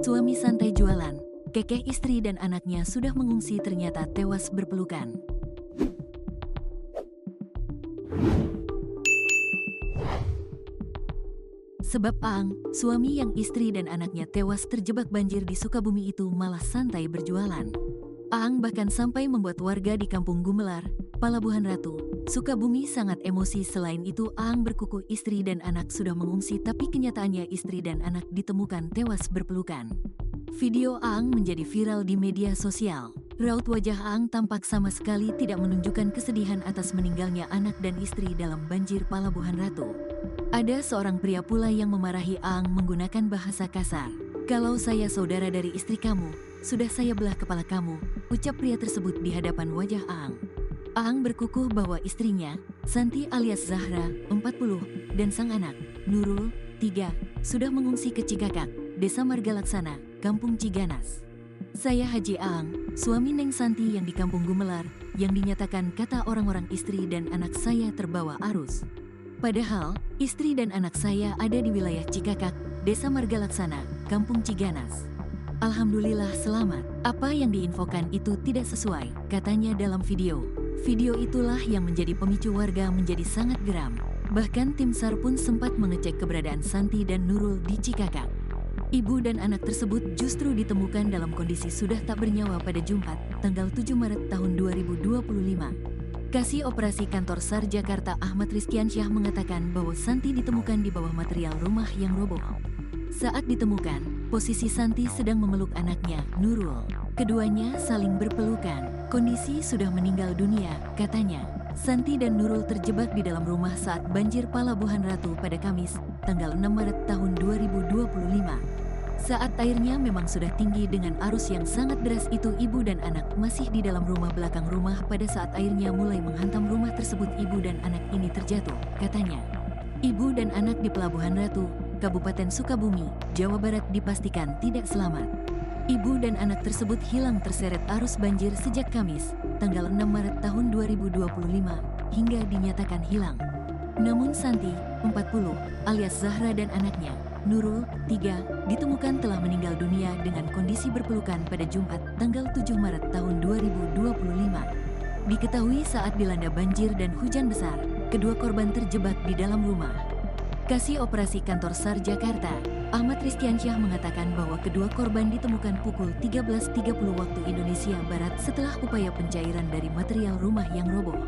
Suami santai jualan, kekeh istri dan anaknya sudah mengungsi ternyata tewas berpelukan. Sebab Aang, suami yang istri dan anaknya tewas terjebak banjir di Sukabumi itu malah santai berjualan. Aang bahkan sampai membuat warga di Kampung Gumelar, Palabuhan Ratu, Sukabumi sangat emosi. Selain itu Aang berkukuh istri dan anak sudah mengungsi, tapi kenyataannya istri dan anak ditemukan tewas berpelukan. Video Aang menjadi viral di media sosial. Raut wajah Aang tampak sama sekali tidak menunjukkan kesedihan atas meninggalnya anak dan istri dalam banjir Palabuhan Ratu. Ada seorang pria pula yang memarahi Aang menggunakan bahasa kasar. "Kalau saya saudara dari istri kamu, sudah saya belah kepala kamu," ucap pria tersebut di hadapan wajah Aang. Aang berkukuh bahwa istrinya, Santi alias Zahra, 40, dan sang anak, Nurul, 3, sudah mengungsi ke Cikakak, Desa Marga Laksana, Kampung Ciganas. "Saya Haji Aang, suami Neng Santi yang di Kampung Gumelar, yang dinyatakan kata orang-orang istri dan anak saya terbawa arus. Padahal, istri dan anak saya ada di wilayah Cikakak, Desa Marga Laksana, Kampung Ciganas. Alhamdulillah selamat. Apa yang diinfokan itu tidak sesuai," katanya dalam video. Video itulah yang menjadi pemicu warga menjadi sangat geram. Bahkan tim SAR pun sempat mengecek keberadaan Santi dan Nurul di Cikakak. Ibu dan anak tersebut justru ditemukan dalam kondisi sudah tak bernyawa pada Jumat, tanggal 7 Maret tahun 2025. Kasih Operasi Kantor SAR Jakarta Ahmad Rizkiansyah mengatakan bahwa Santi ditemukan di bawah material rumah yang roboh. Saat ditemukan, posisi Santi sedang memeluk anaknya, Nurul. Keduanya saling berpelukan. Kondisi sudah meninggal dunia, katanya. Santi dan Nurul terjebak di dalam rumah saat banjir Palabuhan Ratu pada Kamis, tanggal 6 Maret tahun 2025. Saat airnya memang sudah tinggi dengan arus yang sangat deras itu, ibu dan anak masih di dalam rumah belakang rumah pada saat airnya mulai menghantam rumah tersebut. Ibu dan anak ini terjatuh, katanya. Ibu dan anak di Pelabuhan Ratu, Kabupaten Sukabumi, Jawa Barat dipastikan tidak selamat. Ibu dan anak tersebut hilang terseret arus banjir sejak Kamis, tanggal 6 Maret tahun 2025, hingga dinyatakan hilang. Namun Santi, 40, alias Zahra dan anaknya, Nurul, 3, ditemukan telah meninggal dunia dengan kondisi berpelukan pada Jumat, tanggal 7 Maret tahun 2025. Diketahui saat dilanda banjir dan hujan besar, kedua korban terjebak di dalam rumah. Kasih Operasi Kantor SAR Jakarta, Ahmad Rizkiansyah mengatakan bahwa kedua korban ditemukan pukul 13.30 waktu Indonesia Barat setelah upaya pencairan dari material rumah yang roboh.